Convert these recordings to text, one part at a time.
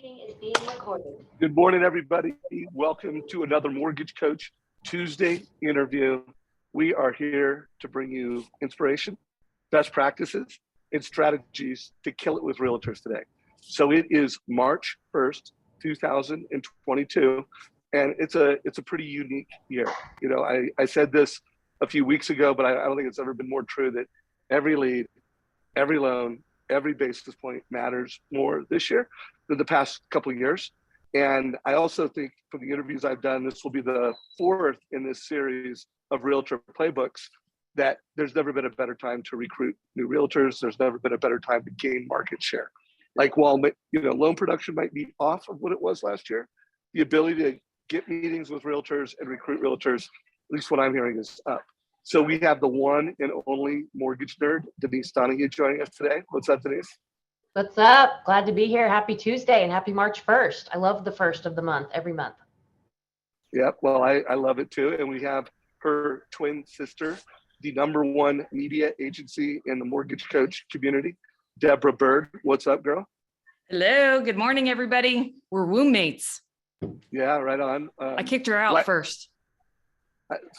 meeting is being recorded. Good morning, everybody. Welcome to another Mortgage Coach Tuesday interview. We are here to bring you inspiration, best practices, and strategies to kill it with realtors today. So it is March 1st, 2022, and it's a pretty unique year. You know, I said this a few weeks ago, but I don't think it's ever been more true that every lead, every loan, every basis point matters more this year than the past couple of years. And I also think from the interviews I've done, this will be the fourth in this series of Realtor Playbooks, that there's never been a better time to recruit new realtors. There's never been a better time to gain market share. Like while loan production might be off of what it was last year, the ability to get meetings with realtors and recruit realtors, at least what I'm hearing, is up. So we have the one and only mortgage nerd, Denise Donoghue, joining us today. What's up, Denise? What's up? Glad to be here. Happy Tuesday and happy March 1st. I love the first of the month, every month. Yeah, well, I love it too. And we have her twin sister, the #1 media agency in the mortgage coach community, Deborah Bird. What's up, girl? Hello, good morning, everybody. We're roommates. Yeah, right on. I kicked her out first.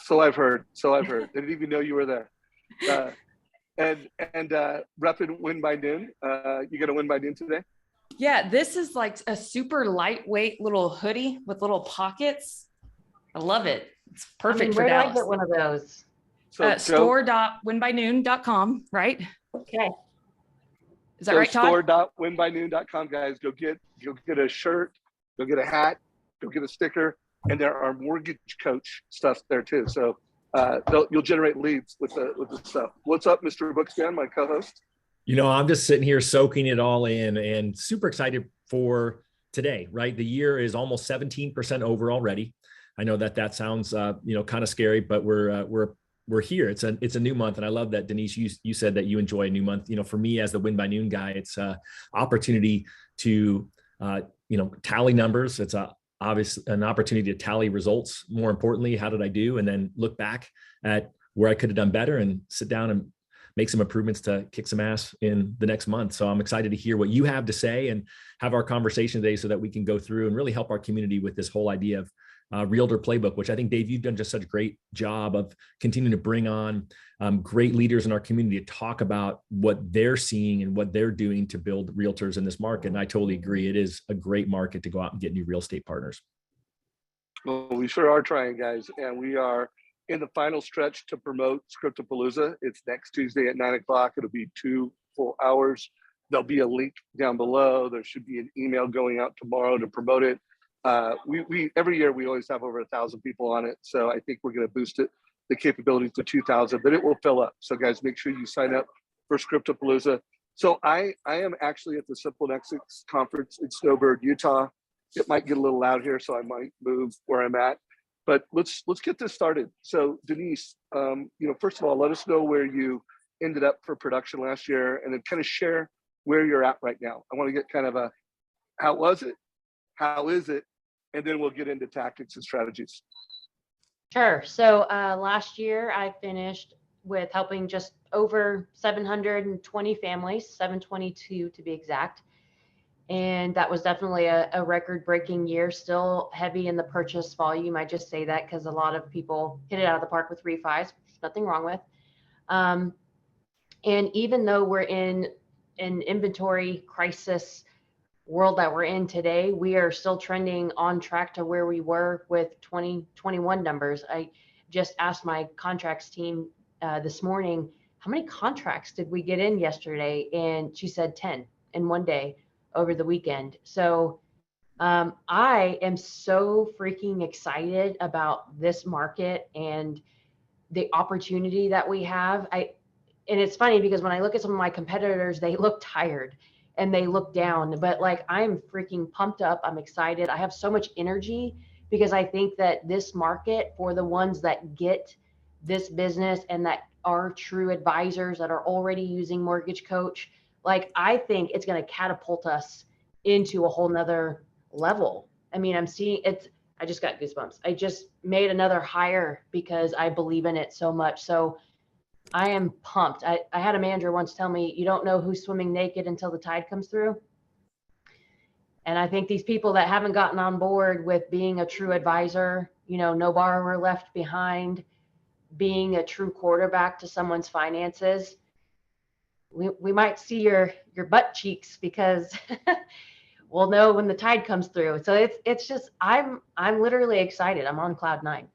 So I've heard. I didn't even know you were there. And repping Win by Noon. You gonna win by noon today? Yeah, this is like a super lightweight little hoodie with little pockets. I love it. It's perfect for Dallas. Where do I get one of those? Store.winbynoon.com, right? Okay. Is that right, Todd? Store.winbynoon.com, guys. Go get a shirt, go get a hat, go get a sticker, and there are mortgage coach stuff there too. So you'll generate leads with the stuff. What's up, Mr. Bookscan, my co-host? You know, I'm just sitting here soaking it all in and super excited for today, right? The year is almost 17% over already. I know that sounds, kind of scary, but we're here. It's a new month. And I love that, Denise, you said that you enjoy a new month. You know, for me as the Win by Noon guy, it's an opportunity to, tally numbers. It's an opportunity to tally results. More importantly, how did I do? And then look back at where I could have done better and sit down and make some improvements to kick some ass in the next month. So I'm excited to hear what you have to say and have our conversation today so that we can go through and really help our community with this whole idea of Realtor Playbook, which I think, Dave, you've done just such a great job of continuing to bring on great leaders in our community to talk about what they're seeing and what they're doing to build realtors in this market. And I totally agree. It is a great market to go out and get new real estate partners. Well, we sure are trying, guys. And we are in the final stretch to promote Scriptapalooza. It's next Tuesday at 9 o'clock. It'll be 2 full hours. There'll be a link down below. There should be an email going out tomorrow to promote it. We every year we always have over 1,000 people on it. So I think we're going to boost the capabilities to 2,000, but it will fill up. So guys, make sure you sign up for Scriptapalooza. So I am actually at the Simple Nexus conference in Snowbird, Utah. It might get a little loud here, so I might move where I'm at. But let's get this started. So Denise, first of all, let us know where you ended up for production last year, and then kind of share where you're at right now. I want to get kind of a how was it, how is it, and then we'll get into tactics and strategies. Sure. So last year I finished with helping just over 720 families, 722 to be exact. And that was definitely a record-breaking year, still heavy in the purchase volume. I just say that because a lot of people hit it out of the park with refis, which there's nothing wrong with. And even though we're in an inventory crisis world that we're in today, we are still trending on track to where we were with 2021 numbers. I just asked my contracts team this morning, how many contracts did we get in yesterday? And she said 10 in one day over the weekend. So I am so freaking excited about this market and the opportunity that we have. And it's funny because when I look at some of my competitors, they look tired and they look down, but like I'm freaking pumped up. I'm excited. I have so much energy because I think that this market, for the ones that get this business and that are true advisors that are already using Mortgage Coach, like I think it's going to catapult us into a whole nother level. I mean, I'm seeing it's, I just got goosebumps. I just made another hire because I believe in it so much. So I am pumped. I had a manager once tell me, you don't know who's swimming naked until the tide comes through. And I think these people that haven't gotten on board with being a true advisor, no borrower left behind, being a true quarterback to someone's finances, we might see your butt cheeks, because we'll know when the tide comes through. So it's just, I'm literally excited. I'm on cloud nine.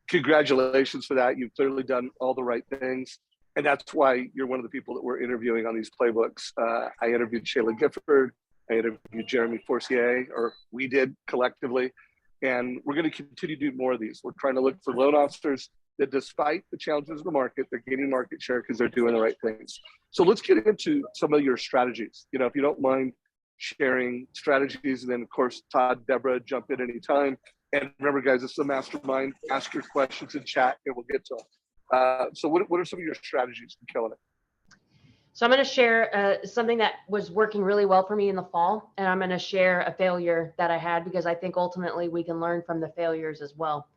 Congratulations for that. You've clearly done all the right things. And that's why you're one of the people that we're interviewing on these playbooks. I interviewed Shayla Gifford. I interviewed Jeremy Forcier, or we did collectively. And we're going to continue to do more of these. We're trying to look for loan officers that, despite the challenges of the market, they're gaining market share because they're doing the right things. So let's get into some of your strategies. If you don't mind sharing strategies, and then of course, Todd, Deborah, jump in anytime. And remember, guys, this is a mastermind. Ask your questions in chat and we'll get to them. So what are some of your strategies for killing it? So I'm going to share something that was working really well for me in the fall. And I'm going to share a failure that I had, because I think ultimately we can learn from the failures as well.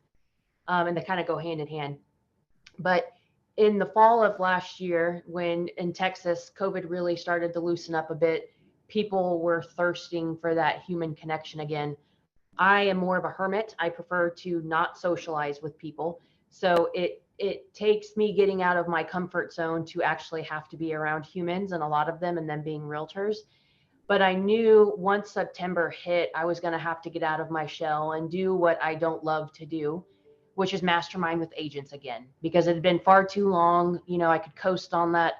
And they kind of go hand in hand. But in the fall of last year, when in Texas, COVID really started to loosen up a bit, people were thirsting for that human connection again. I am more of a hermit. I prefer to not socialize with people. So it takes me getting out of my comfort zone to actually have to be around humans, and a lot of them, and them being realtors. But I knew once September hit, I was going to have to get out of my shell and do what I don't love to do, which is mastermind with agents again, because it had been far too long. I could coast on that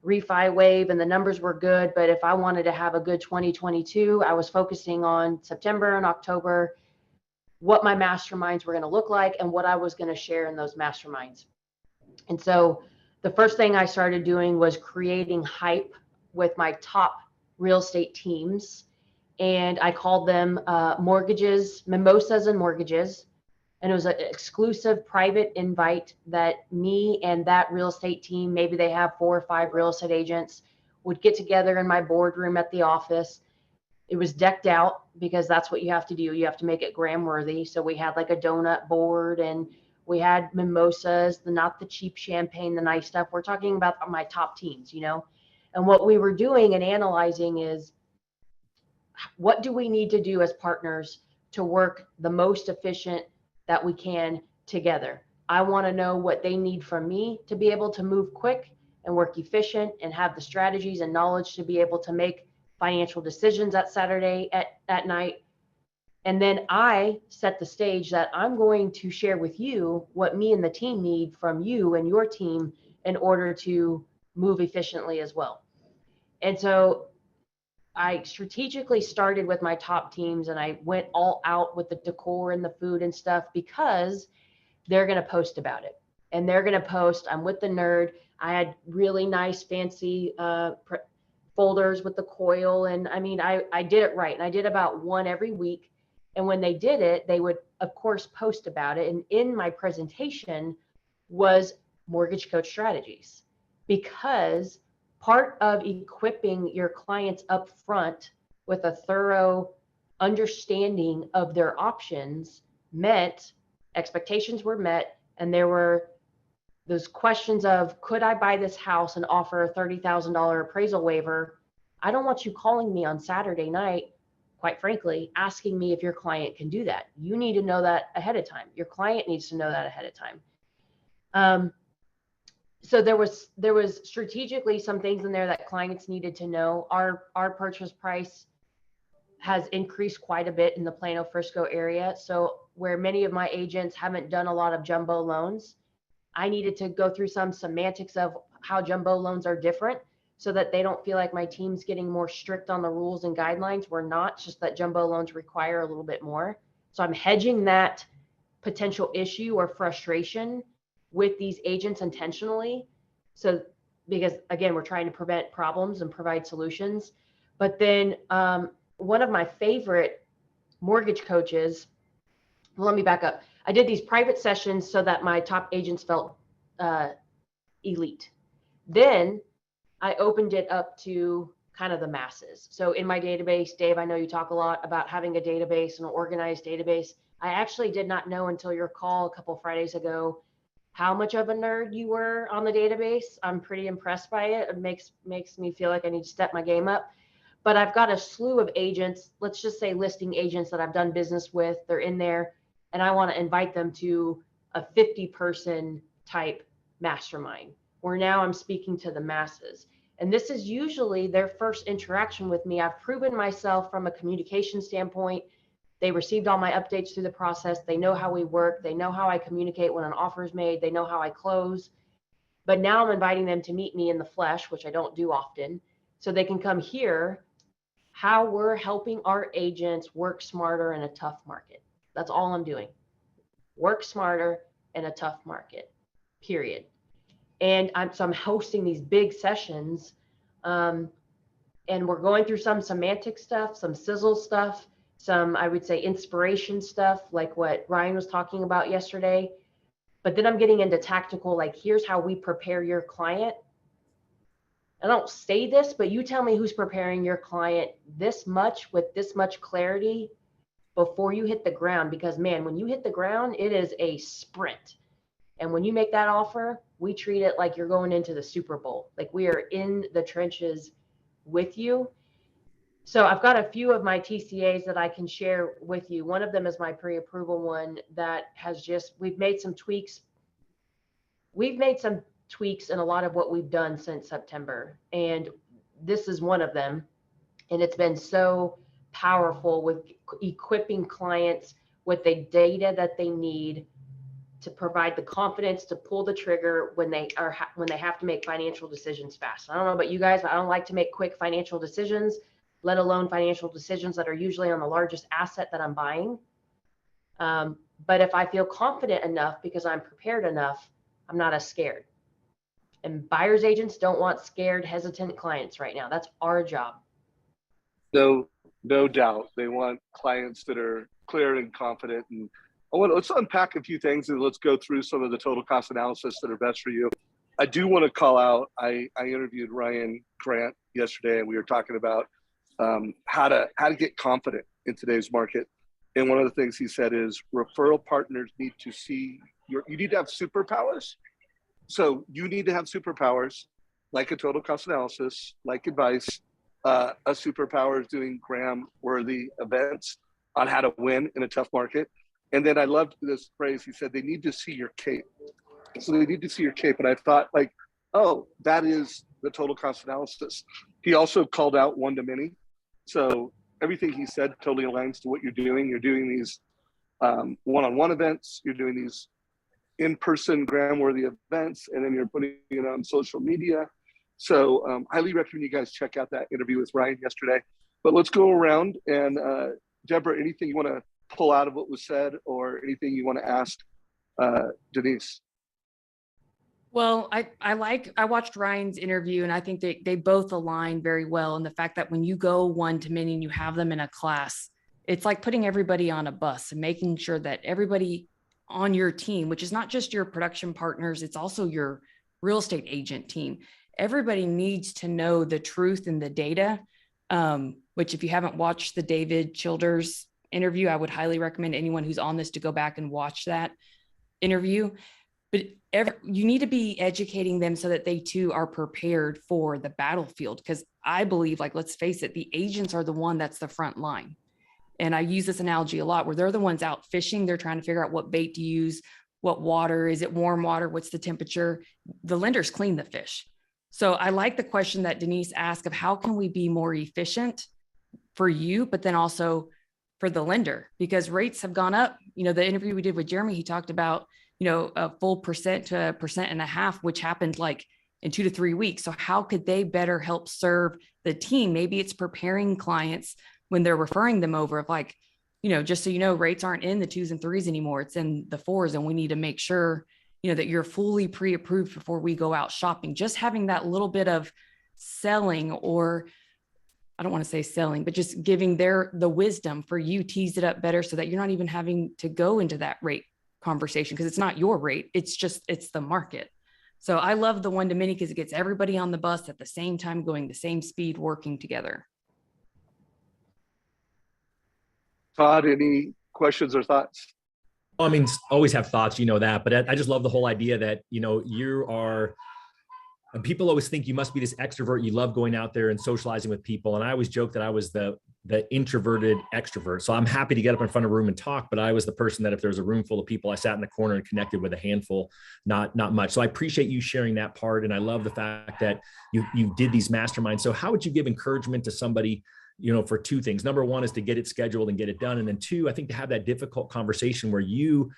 refi wave and the numbers were good. But if I wanted to have a good 2022, I was focusing on September and October, what my masterminds were going to look like and what I was going to share in those masterminds. And so the first thing I started doing was creating hype with my top real estate teams. And I called them mortgages, mimosas and mortgages. And it was an exclusive private invite that me and that real estate team, maybe they have 4 or 5 real estate agents, would get together in my boardroom at the office. It was decked out, because that's what you have to do. You have to make it gram worthy. So we had like a donut board, and we had mimosas, not the cheap champagne, the nice stuff. We're talking about my top teams, And what we were doing and analyzing is, what do we need to do as partners to work the most efficient that we can together? I want to know what they need from me to be able to move quick and work efficient and have the strategies and knowledge to be able to make financial decisions that Saturday at night. And then I set the stage that I'm going to share with you what me and the team need from you and your team in order to move efficiently as well. And so I strategically started with my top teams, and I went all out with the decor and the food and stuff, because they're going to post about it. And they're going to post, I'm with the nerd. I had really nice, fancy folders with the coil. And I mean, I did it right. And I did about one every week. And when they did it, they would, of course, post about it. And in my presentation was mortgage coach strategies, because part of equipping your clients up front with a thorough understanding of their options meant expectations were met, and there were those questions of, could I buy this house and offer a $30,000 appraisal waiver? I don't want you calling me on Saturday night, quite frankly, asking me if your client can do that. You need to know that ahead of time. Your client needs to know that ahead of time. So there was strategically some things in there that clients needed to know. Our purchase price has increased quite a bit in the Plano Frisco area. So where many of my agents haven't done a lot of jumbo loans, I needed to go through some semantics of how jumbo loans are different, so that they don't feel like my team's getting more strict on the rules and guidelines. We're not, just that jumbo loans require a little bit more. So I'm hedging that potential issue or frustration with these agents intentionally. So, because again, we're trying to prevent problems and provide solutions. But then one of my favorite mortgage coaches, well, let me back up. I did these private sessions so that my top agents felt elite. Then I opened it up to kind of the masses. So in my database, Dave, I know you talk a lot about having a database and an organized database. I actually did not know until your call a couple Fridays ago how much of a nerd you were on the database. I'm pretty impressed by it. It makes me feel like I need to step my game up. But I've got a slew of agents, let's just say listing agents that I've done business with. They're in there, and I want to invite them to a 50-person type mastermind where now I'm speaking to the masses. And this is usually their first interaction with me. I've proven myself from a communication standpoint. They received all my updates through the process. They know how we work. They know how I communicate when an offer is made. They know how I close. But now I'm inviting them to meet me in the flesh, which I don't do often, so they can come hear how we're helping our agents work smarter in a tough market. That's all I'm doing. Work smarter in a tough market, period. And I'm hosting these big sessions, and we're going through some semantic stuff, some sizzle stuff, some, I would say, inspiration stuff, like what Ryan was talking about yesterday. But then I'm getting into tactical, like, here's how we prepare your client. I don't say this, but you tell me who's preparing your client this much with this much clarity before you hit the ground. Because man, when you hit the ground, it is a sprint. And when you make that offer, we treat it like you're going into the Super Bowl. Like we are in the trenches with you. So I've got a few of my TCAs that I can share with you. One of them is my pre-approval one that has we've made some tweaks. We've made some tweaks in a lot of what we've done since September. And this is one of them. And it's been so powerful with equipping clients with the data that they need to provide the confidence to pull the trigger when they have to make financial decisions fast. I don't know about you guys, but I don't like to make quick financial decisions, let alone financial decisions that are usually on the largest asset that I'm buying. But if I feel confident enough because I'm prepared enough, I'm not as scared. And buyer's agents don't want scared, hesitant clients right now. That's our job. No doubt. They want clients that are clear and confident. And let's unpack a few things and let's go through some of the total cost analysis that are best for you. I do want to call out, I interviewed Ryan Grant yesterday, and we were talking about how to get confident in today's market. And one of the things he said is referral partners need to see you need to have superpowers. So you need to have superpowers like a total cost analysis, like advice. A superpower is doing Graham-worthy events on how to win in a tough market. And then I loved this phrase. He said, they need to see your cape. So they need to see your cape. And I thought, like, oh, that is the total cost analysis. He also called out one-to-many. So everything he said totally aligns to what you're doing. You're doing these one-on-one events. You're doing these in-person Graham-worthy events, and then you're putting it on social media. So highly recommend you guys check out that interview with Ryan yesterday. But let's go around and Deborah, anything you want to pull out of what was said or anything you want to ask Denise? Well, I watched Ryan's interview, and I think they both align very well. And the fact that when you go one-to-many and you have them in a class, it's like putting everybody on a bus and making sure that everybody on your team, which is not just your production partners, it's also your real estate agent team. Everybody needs to know the truth and the data, which if you haven't watched the David Childers interview, I would highly recommend anyone who's on this to go back and watch that interview. But you need to be educating them so that they too are prepared for the battlefield. Because I believe, like, let's face it, the agents are the one that's the front line. And I use this analogy a lot where they're the ones out fishing. They're trying to figure out what bait to use, what water, is it warm water? What's the temperature? The lenders clean the fish. So I like the question that Denise asked of how can we be more efficient for you, but then also for the lender, because rates have gone up. You know, the interview we did with Jeremy, he talked about, you know, a full 1% to 1.5%, which happened like in 2 to 3 weeks. So how could they better help serve the team? Maybe it's preparing clients when they're referring them over of like, you know, just so you know, rates aren't in the 2s and 3s anymore. It's in the 4s. And we need to make sure, you know, that you're fully pre-approved before we go out shopping. Just having that little bit of selling, or I don't want to say selling, but just giving the wisdom for you, tease it up better so that you're not even having to go into that rate conversation, because it's not your rate. It's the market. So I love the one-to-many because it gets everybody on the bus at the same time, going the same speed, working together. Todd, any questions or thoughts? I mean, always have thoughts, you know that, but I just love the whole idea that, you know, you are, and people always think you must be this extrovert. You love going out there and socializing with people. And I always joke that I was the introverted extrovert. So I'm happy to get up in front of a room and talk, but I was the person that if there was a room full of people, I sat in the corner and connected with a handful, not much. So I appreciate you sharing that part. And I love the fact that you did these masterminds. So how would you give encouragement to somebody, you know, for two things? Number one is to get it scheduled and get it done. And then two, I think to have that difficult conversation where you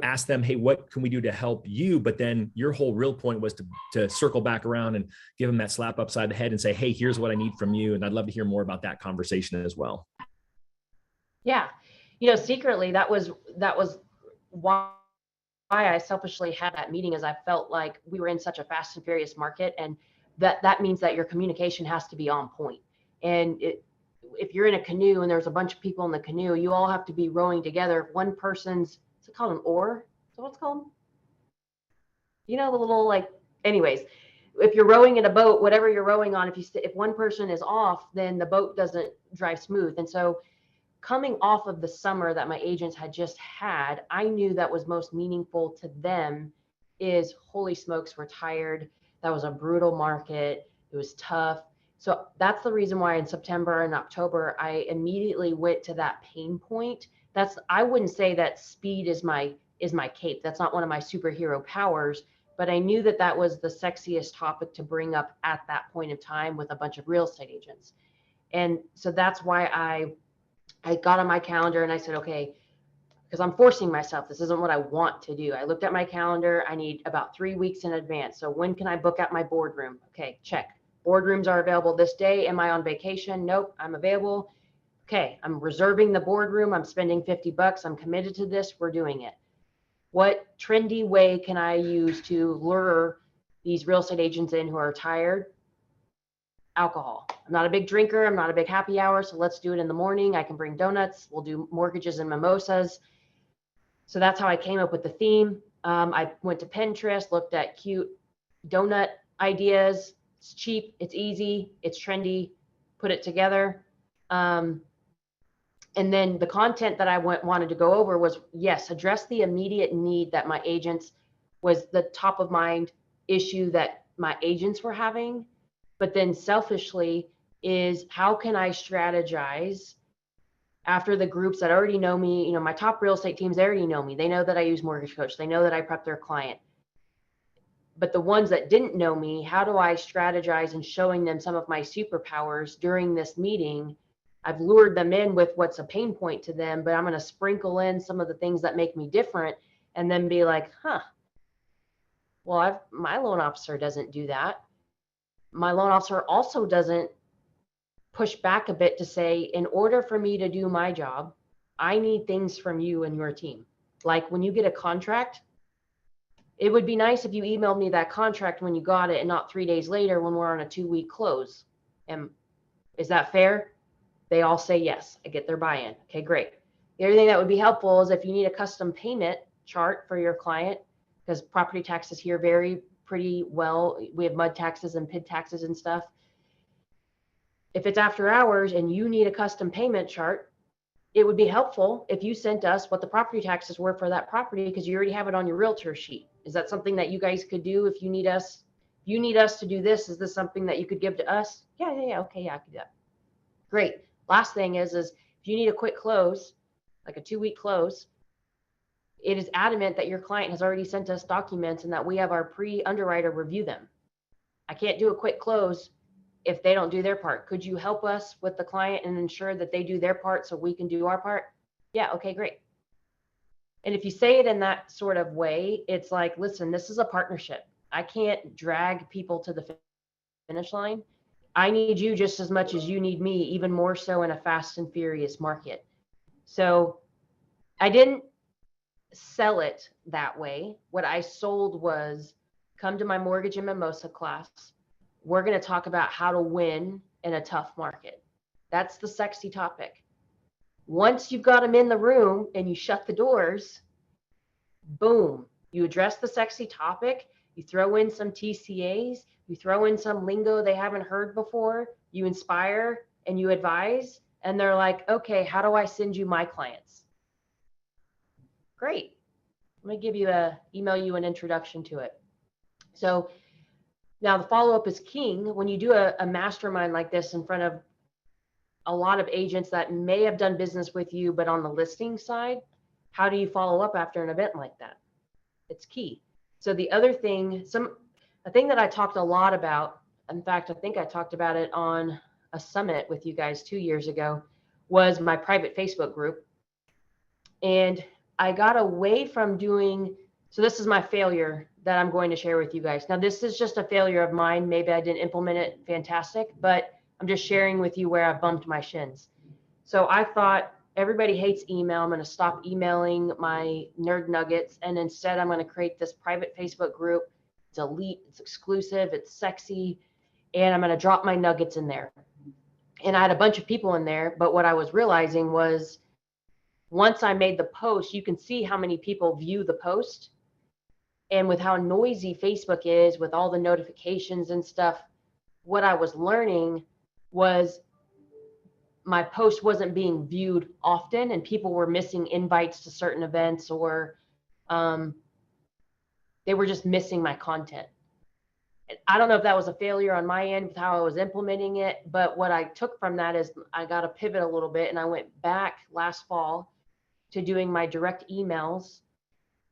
ask them, hey, what can we do to help you? But then your whole real point was to circle back around and give them that slap upside the head and say, hey, here's what I need from you. And I'd love to hear more about that conversation as well. Yeah. You know, secretly, that was why I selfishly had that meeting, is I felt like we were in such a fast and furious market, and that means that your communication has to be on point. And if you're in a canoe and there's a bunch of people in the canoe, you all have to be rowing together. If one person's, is it called an oar? Is that what it's called? You know, the little, like, anyways, if you're rowing in a boat, whatever you're rowing on, if one person is off, then the boat doesn't drive smooth. And so coming off of the summer that my agents had just had, I knew that was most meaningful to them is, holy smokes, we're tired. That was a brutal market. It was tough. So that's the reason why in September and October, I immediately went to that pain point. I wouldn't say that speed is my cape. That's not one of my superhero powers, but I knew that that was the sexiest topic to bring up at that point in time with a bunch of real estate agents. And so that's why I got on my calendar and I said, okay, because I'm forcing myself. This isn't what I want to do. I looked at my calendar. I need about 3 weeks in advance. So when can I book out my boardroom? Okay, check. Boardrooms are available this day. Am I on vacation? Nope, I'm available. Okay, I'm reserving the boardroom. I'm spending $50. I'm committed to this. We're doing it. What trendy way can I use to lure these real estate agents in who are tired? Alcohol. I'm not a big drinker. I'm not a big happy hour. So let's do it in the morning. I can bring donuts. We'll do mortgages and mimosas. So that's how I came up with the theme. I went to Pinterest, looked at cute donut ideas. It's cheap. It's easy. It's trendy. Put it together. And then the content that I wanted to go over was, yes, address the immediate need that my agents, was the top of mind issue that my agents were having. But then selfishly is, how can I strategize after the groups that already know me? You know, my top real estate teams, they already know me. They know that I use Mortgage Coach. They know that I prep their client. But the ones that didn't know me, how do I strategize in showing them some of my superpowers during this meeting? I've lured them in with what's a pain point to them, but I'm going to sprinkle in some of the things that make me different, and then be like, well, my loan officer doesn't do that. My loan officer also doesn't push back a bit to say, in order for me to do my job, I need things from you and your team. Like when you get a contract, it would be nice if you emailed me that contract when you got it and not 3 days later when we're on a 2-week close. And is that fair? They all say yes. I get their buy-in. Okay, great. The other thing that would be helpful is if you need a custom payment chart for your client, because property taxes here vary pretty well. We have mud taxes and PID taxes and stuff. If it's after hours and you need a custom payment chart, it would be helpful if you sent us what the property taxes were for that property, because you already have it on your realtor sheet. Is that something that you guys could do if you need us? If you need us to do this, is this something that you could give to us? Yeah, okay, I could do that. Great. Last thing is if you need a quick close, like a 2-week close, it is adamant that your client has already sent us documents and that we have our pre-underwriter review them. I can't do a quick close if they don't do their part. Could you help us with the client and ensure that they do their part so we can do our part? Yeah, okay, great. And if you say it in that sort of way, it's like, listen, this is a partnership. I can't drag people to the finish line. I need you just as much as you need me, even more so in a fast and furious market. So I didn't sell it that way. What I sold was, come to my mortgage and mimosa class. We're going to talk about how to win in a tough market. That's the sexy topic. Once you've got them in the room and you shut the doors, boom, you address the sexy topic. You throw in some TCAs, you throw in some lingo they haven't heard before, you inspire and you advise, and they're like, okay, how do I send you my clients? Great. Let me email you an introduction to it. So now the follow-up is king. When you do a mastermind like this in front of a lot of agents that may have done business with you, but on the listing side, how do you follow up after an event like that? It's key. So the other thing, a thing that I talked a lot about, in fact, I think I talked about it on a summit with you guys 2 years ago, was my private Facebook group. And I got away from doing, so this is my failure that I'm going to share with you guys. Now, this is just a failure of mine. Maybe I didn't implement it fantastic, but I'm just sharing with you where I bumped my shins. So I thought, everybody hates email. I'm going to stop emailing my nerd nuggets. And instead, I'm going to create this private Facebook group. It's elite, it's exclusive, it's sexy. And I'm going to drop my nuggets in there. And I had a bunch of people in there. But what I was realizing was once I made the post, you can see how many people view the post. And with how noisy Facebook is, with all the notifications and stuff, what I was learning was my post wasn't being viewed often, and people were missing invites to certain events, or they were just missing my content. I don't know if that was a failure on my end with how I was implementing it, but what I took from that is I got to pivot a little bit, and I went back last fall to doing my direct emails.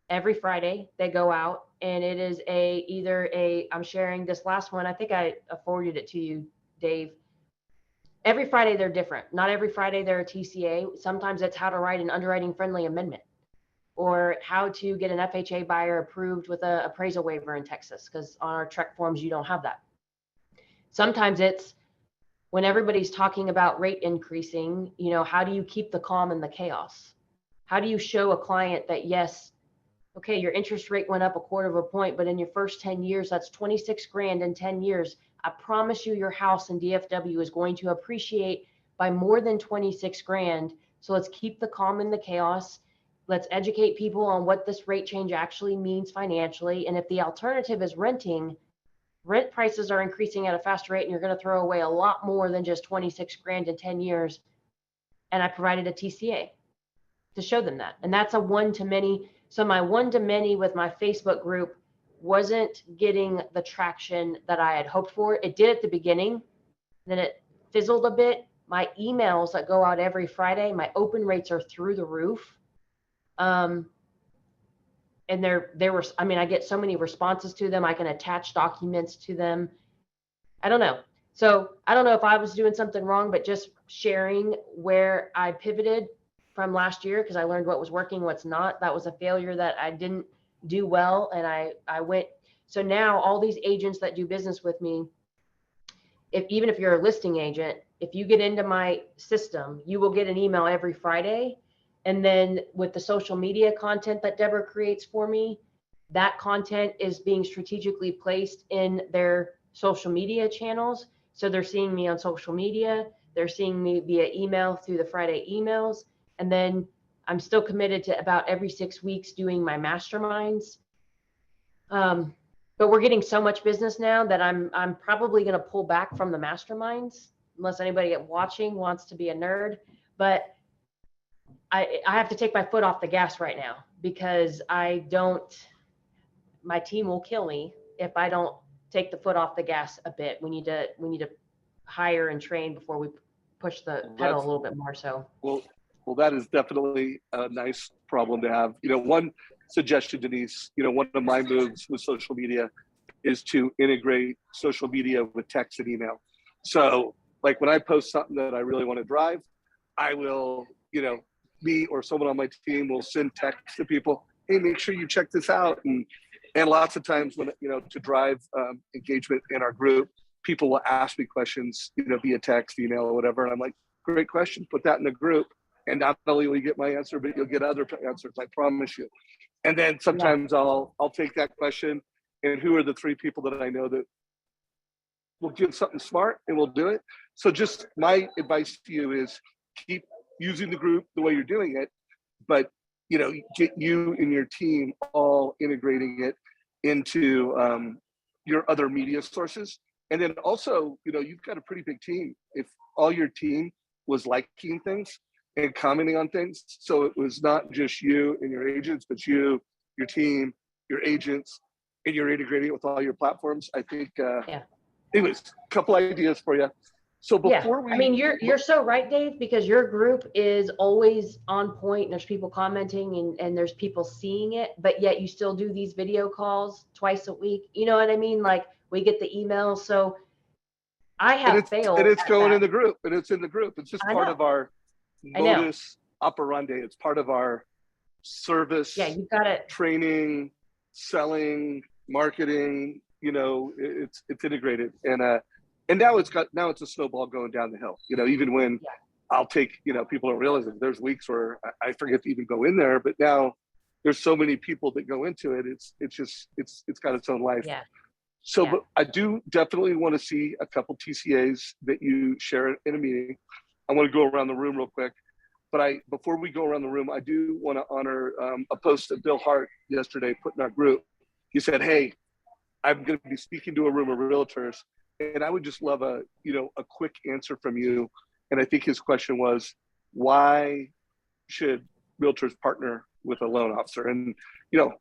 Every Friday they go out, and it is I'm sharing this last one. I think I forwarded it to you, Dave. Every Friday they're different. Not every Friday they're a TCA. Sometimes it's how to write an underwriting friendly amendment, or how to get an FHA buyer approved with an appraisal waiver in Texas, because on our TREC forms you don't have that. Sometimes it's when everybody's talking about rate increasing, how do you keep the calm in the chaos? How do you show a client that, yes, okay, your interest rate went up 1/4 point, but in your first 10 years, that's 26 grand in 10 years. I promise you your house in DFW is going to appreciate by more than 26 grand. So let's keep the calm in the chaos. Let's educate people on what this rate change actually means financially. And if the alternative is renting, rent prices are increasing at a faster rate, and you're going to throw away a lot more than just 26 grand in 10 years. And I provided a TCA to show them that. And that's a one-to-many. So my one-to-many with my Facebook group wasn't getting the traction that I had hoped for. It did at the beginning, then it fizzled a bit. My emails that go out every Friday, my open rates are through the roof. And I get so many responses to them. I can attach documents to them. I don't know. So I don't know if I was doing something wrong, but just sharing where I pivoted from last year, because I learned what was working, what's not. That was a failure that I didn't do well. And I went, so now all these agents that do business with me, even if you're a listing agent, if you get into my system, you will get an email every Friday. And then with the social media content that Deborah creates for me, that content is being strategically placed in their social media channels. So they're seeing me on social media. They're seeing me via email through the Friday emails. And then I'm still committed to about every 6 weeks doing my masterminds. But we're getting so much business now that I'm probably going to pull back from the masterminds, unless anybody watching wants to be a nerd. But I have to take my foot off the gas right now, because my team will kill me if I don't take the foot off the gas a bit. We need to hire and train before we push the pedal a little bit more. So well, that is definitely a nice problem to have. One suggestion, Denise, one of my moves with social media is to integrate social media with text and email. So like when I post something that I really want to drive, I will, me or someone on my team will send text to people, hey, make sure you check this out. And lots of times when, to drive engagement in our group, people will ask me questions, via text, email, or whatever. And I'm like, great question, put that in the group. And not only will you get my answer, but you'll get other answers, I promise you. And then sometimes I'll take that question, and who are the 3 people that I know that will give something smart and will do it. So just my advice to you is keep using the group the way you're doing it, but get you and your team all integrating it into your other media sources. And then also, you've got a pretty big team. If all your team was liking things and commenting on things. So it was not just you and your agents, but you, your team, your agents, and you're integrating it with all your platforms. I think, anyways, a couple ideas for you. So before I mean, you're so right, Dave, because your group is always on point. And there's people commenting and there's people seeing it, but yet you still do these video calls twice a week. You know what I mean? Like we get the emails. So I have failed. And it's going in the group, and it's in the group. It's just part of our modus operandi. It's part of our service, you got it. Training, selling, marketing, you know, it's integrated. And now it's a snowball going down the hill, you know, even when I'll take, you know, people don't realize it. There's weeks where I forget to even go in there, but now there's so many people that go into it. It's got its own life. Yeah. So, but I do definitely want to see a couple TCAs that you share in a meeting. I want to go around the room real quick, but before we go around the room, I do want to honor a post that Bill Hart yesterday put in our group. He said, "Hey, I'm going to be speaking to a room of realtors, and I would just love a quick answer from you." And I think his question was, why should realtors partner with a loan officer? And, you know,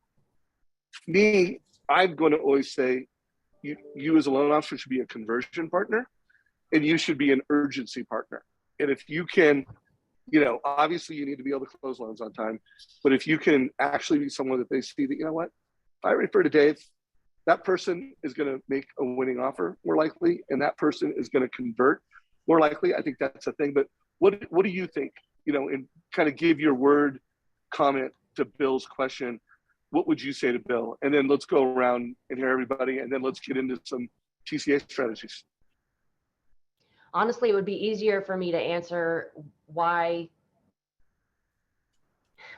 me, I'm going to always say, you as a loan officer should be a conversion partner, and you should be an urgency partner. And if you can, you know, obviously you need to be able to close loans on time, but if you can actually be someone that they see that, you know what, if I refer to Dave, that person is going to make a winning offer more likely, and that person is going to convert more likely. I think that's a thing. But what do you think? You know, and kind of give your word comment to Bill's question. What would you say to Bill? And then let's go around and hear everybody, and then let's get into some TCA strategies. Honestly, it would be easier for me to answer why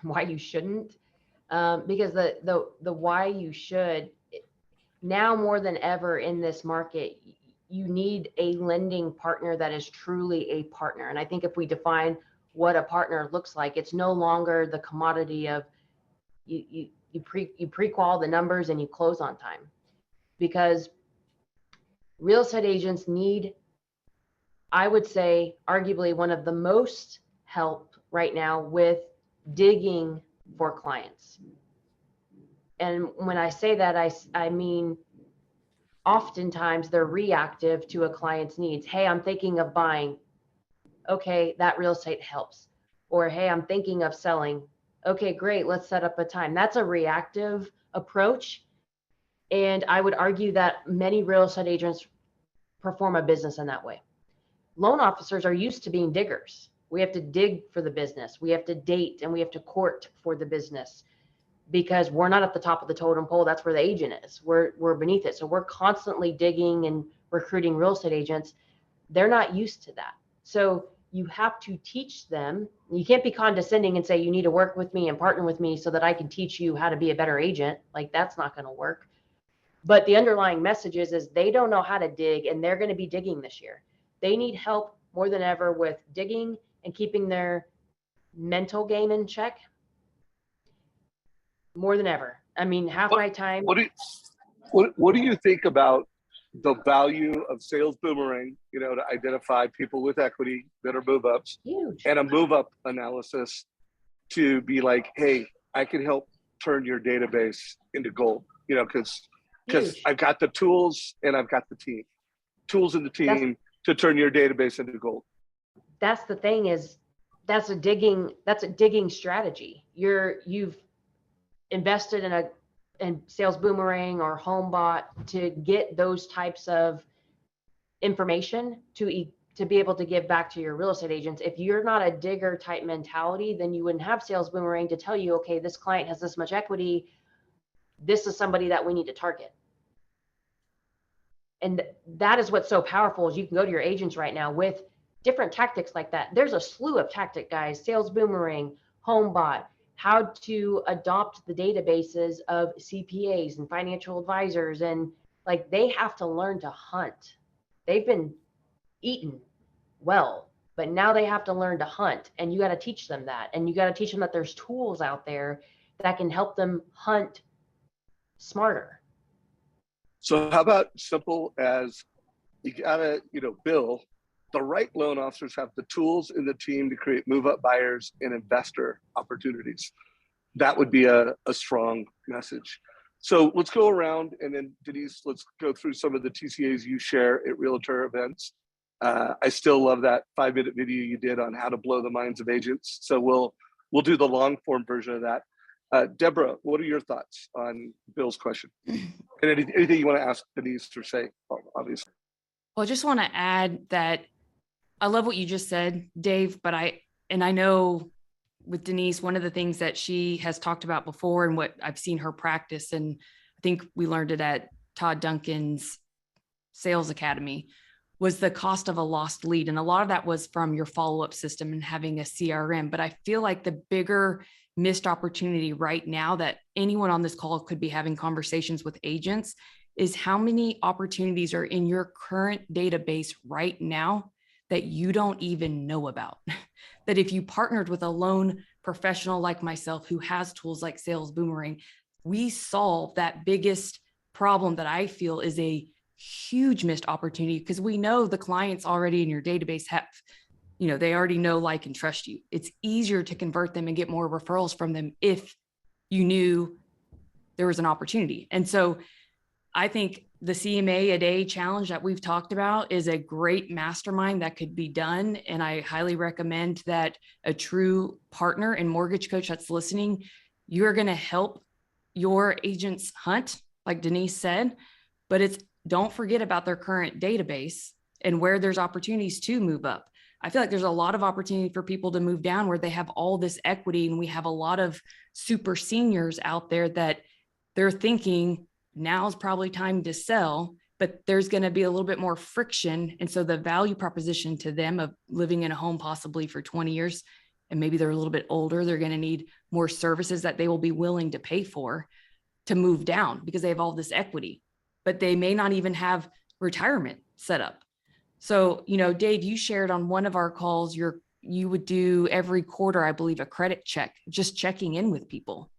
you shouldn't, because the why you should, now more than ever in this market, you need a lending partner that is truly a partner. And I think if we define what a partner looks like, it's no longer the commodity of you pre-qual the numbers and you close on time, because real estate agents need, I would say, arguably one of the most help right now with digging for clients. And when I say that, I mean, oftentimes they're reactive to a client's needs. Hey, I'm thinking of buying. Okay, that real estate helps. Or, hey, I'm thinking of selling. Okay, great, let's set up a time. That's a reactive approach. And I would argue that many real estate agents perform a business in that way. Loan officers are used to being diggers. We have to dig for the business. We have to date and we have to court for the business, because we're not at the top of the totem pole. That's where the agent is. We're beneath it. So we're constantly digging and recruiting real estate agents. They're not used to that. So you have to teach them. You can't be condescending and say, you need to work with me and partner with me so that I can teach you how to be a better agent. Like, that's not going to work. But the underlying message is they don't know how to dig, and they're going to be digging this year. They need help more than ever with digging and keeping their mental game in check. More than ever. I mean, half my time. What do you think about the value of sales boomerang, you know, to identify people with equity that are move ups? Huge. And a move up analysis to be like, hey, I can help turn your database into gold, you know, because I've got the tools and I've got the team. Tools in the team to turn your database into gold. That's the thing, is that's a digging strategy. You've invested in sales boomerang or HomeBot to get those types of information to be able to give back to your real estate agents. If you're not a digger type mentality, then you wouldn't have sales boomerang to tell you, okay, this client has this much equity. This is somebody that we need to target. And that is what's so powerful, is you can go to your agents right now with different tactics like that. There's a slew of tactic guys, sales boomerang, HomeBot, how to adopt the databases of CPAs and financial advisors. And like, they have to learn to hunt. They've been eaten well, but now they have to learn to hunt, and you got to teach them that. And you got to teach them that there's tools out there that can help them hunt smarter. So how about simple as, you gotta, you know, Bill the right loan officers have the tools in the team to create move-up buyers and investor opportunities. That would be a strong message. So let's go around, and then Denise, let's go through some of the TCAs you share at Realtor events. I still love that 5-minute video you did on how to blow the minds of agents. So we'll do the long form version of that. Deborah, what are your thoughts on Bill's question? And anything you want to ask Denise or say, obviously. Well, I just want to add that I love what you just said, Dave, but I know with Denise, one of the things that she has talked about before and what I've seen her practice, and I think we learned it at Todd Duncan's Sales Academy, was the cost of a lost lead. And a lot of that was from your follow-up system and having a CRM. But I feel like the bigger missed opportunity right now that anyone on this call could be having conversations with agents is how many opportunities are in your current database right now that you don't even know about. That if you partnered with a loan professional like myself who has tools like Sales Boomerang, we solve that biggest problem that I feel is a huge missed opportunity, because we know the clients already in your database have, they already know, like, and trust you. It's easier to convert them and get more referrals from them if you knew there was an opportunity. And so I think the CMA a day challenge that we've talked about is a great mastermind that could be done. And I highly recommend that a true partner and mortgage coach that's listening, you're going to help your agents hunt, like Denise said, but don't forget about their current database and where there's opportunities to move up. I feel like there's a lot of opportunity for people to move down where they have all this equity. And we have a lot of super seniors out there that they're thinking, now's probably time to sell, but there's going to be a little bit more friction. And so the value proposition to them of living in a home possibly for 20 years, and maybe they're a little bit older, they're going to need more services that they will be willing to pay for to move down because they have all this equity, but they may not even have retirement set up. So, Dave, you shared on one of our calls, you would do every quarter, I believe, a credit check, just checking in with people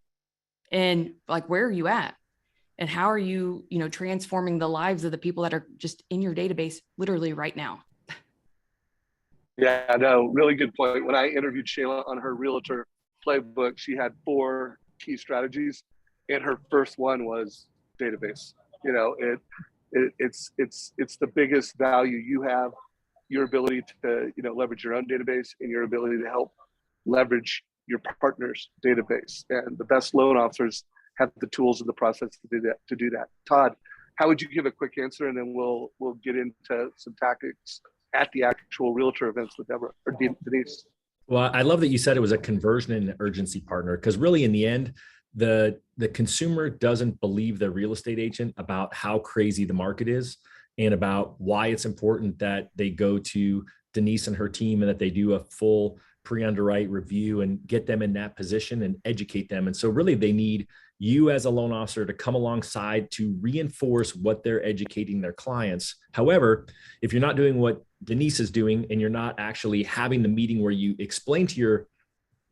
and like, where are you at? And how are you, transforming the lives of the people that are just in your database literally right now? Yeah, no, really good point. When I interviewed Shayla on her Realtor Playbook, she had 4 key strategies, and her first one was database. It's the biggest value you have, your ability to leverage your own database and your ability to help leverage your partner's database. And the best loan officers have the tools and the process to do that. Todd, how would you give a quick answer, and then we'll get into some tactics at the actual Realtor events with Deborah or Denise? Well, I love that you said it was a conversion and urgency partner, because really in the end, the consumer doesn't believe the real estate agent about how crazy the market is and about why it's important that they go to Denise and her team and that they do a full pre-underwrite review and get them in that position and educate them. And so really they need you as a loan officer to come alongside to reinforce what they're educating their clients. However, if you're not doing what Denise is doing and you're not actually having the meeting where you explain to your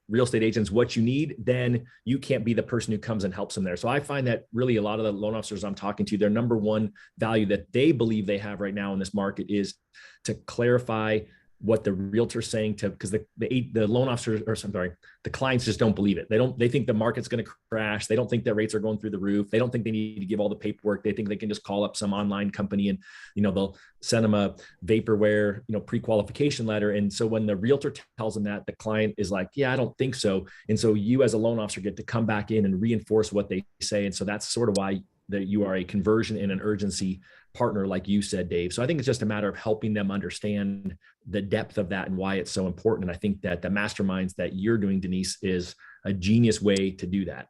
real estate agents what you need, then you can't be the person who comes and helps them there. So I find that really a lot of the loan officers I'm talking to, their number one value that they believe they have right now in this market is to clarify what the realtor's saying because the loan officers, or I'm sorry, the clients just don't believe it. They think the market's going to crash. They don't think that rates are going through the roof. They don't think they need to give all the paperwork. They think they can just call up some online company and, they'll send them a vaporware, pre-qualification letter. And so when the realtor tells them that, the client is like, yeah, I don't think so. And so you as a loan officer get to come back in and reinforce what they say. And so that's sort of why that you are a conversion and an urgency partner, like you said, Dave. So I think it's just a matter of helping them understand the depth of that and why it's so important. And I think that the masterminds that you're doing, Denise, is a genius way to do that.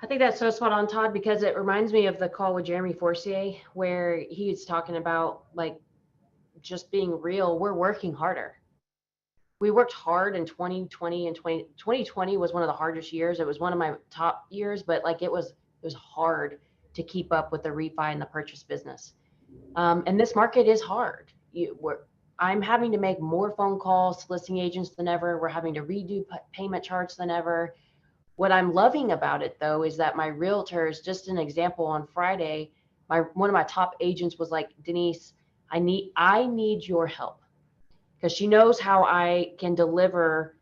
I think that's so spot on, Todd, because it reminds me of the call with Jeremy Forcier, where he was talking about like just being real. We're working harder. We worked hard in 2020 and 2020 was one of the hardest years. It was one of my top years, but like it was hard to keep up with the refi and the purchase business. And this market is hard. I'm having to make more phone calls to listing agents than ever. We're having to redo payment charts than ever. What I'm loving about it though, is that my realtors, just an example, on Friday, one of my top agents was like, Denise, I need your help, because she knows how I can deliver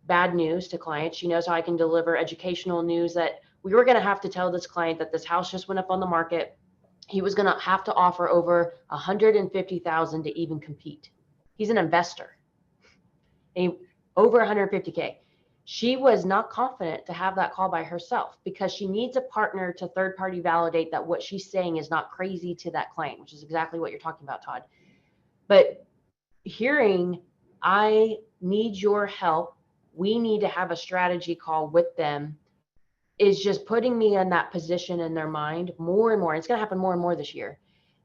bad news to clients. She knows how I can deliver educational news, that we were going to have to tell this client that this house just went up on the market. He was going to have to offer over $150,000 to even compete. He's an investor. Over 150K. She was not confident to have that call by herself, because she needs a partner to third party validate that what she's saying is not crazy to that client, which is exactly what you're talking about, Todd. But hearing, I need your help, we need to have a strategy call with them, is just putting me in that position in their mind more and more. It's going to happen more and more this year,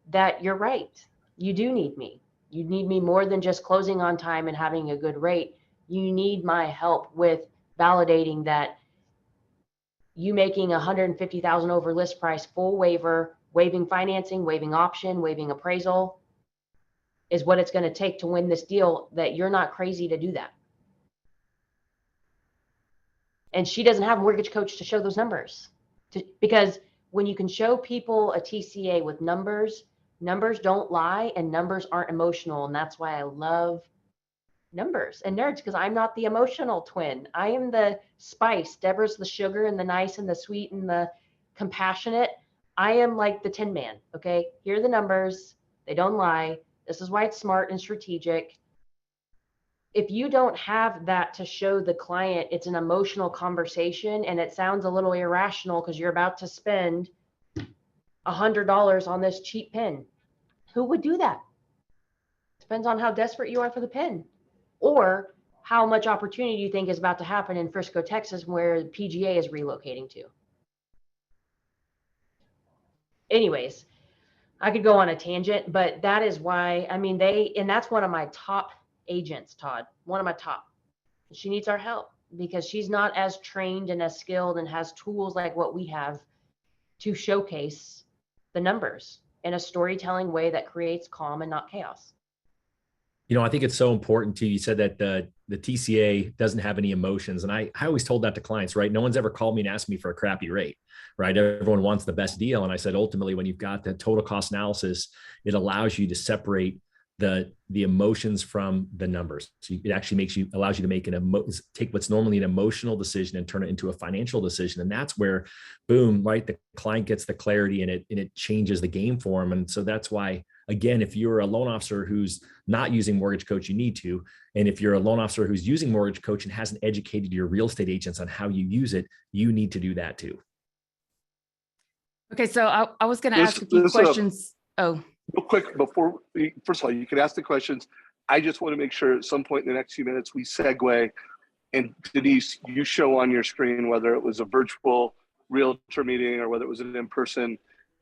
that you're right. You do need me. You need me more than just closing on time and having a good rate. You need my help with validating that you making 150,000 over list price, full waiver, waiving financing, waiving option, waiving appraisal is what it's going to take to win this deal, that you're not crazy to do that. And she doesn't have a mortgage coach to show those numbers, because when you can show people a TCA with numbers, numbers don't lie and numbers aren't emotional. And that's why I love numbers and nerds, because I'm not the emotional twin. I am the spice. Deborah's the sugar and the nice and the sweet and the compassionate. I am like the Tin Man. Okay. Here are the numbers. They don't lie. This is why it's smart and strategic. If you don't have that to show the client, it's an emotional conversation and it sounds a little irrational because you're about to spend $100 on this cheap pen. Who would do that? Depends on how desperate you are for the pen, or how much opportunity you think is about to happen in Frisco, Texas, where the PGA is relocating to. Anyways, I could go on a tangent, but that is why, I mean, and that's one of my top agents, Todd, one of my top. She needs our help because she's not as trained and as skilled and has tools like what we have to showcase the numbers in a storytelling way that creates calm and not chaos. You know, I think it's so important too. You said that the TCA doesn't have any emotions. And I always told that to clients, right? No one's ever called me and asked me for a crappy rate, right? Everyone wants the best deal. And I said, ultimately, when you've got the total cost analysis, it allows you to separate the emotions from the numbers. So it actually allows you to make take what's normally an emotional decision and turn it into a financial decision. And that's where, boom, right? The client gets the clarity and it changes the game for them. And so that's why, again, if you're a loan officer who's not using Mortgage Coach, you need to. And if you're a loan officer who's using Mortgage Coach and hasn't educated your real estate agents on how you use it, you need to do that too. Okay, so I was going to ask a few questions. Real quick, first of all, you can ask the questions. I just want to make sure at some point in the next few minutes we segue. And Denise, you show on your screen whether it was a virtual realtor meeting or whether it was an in-person.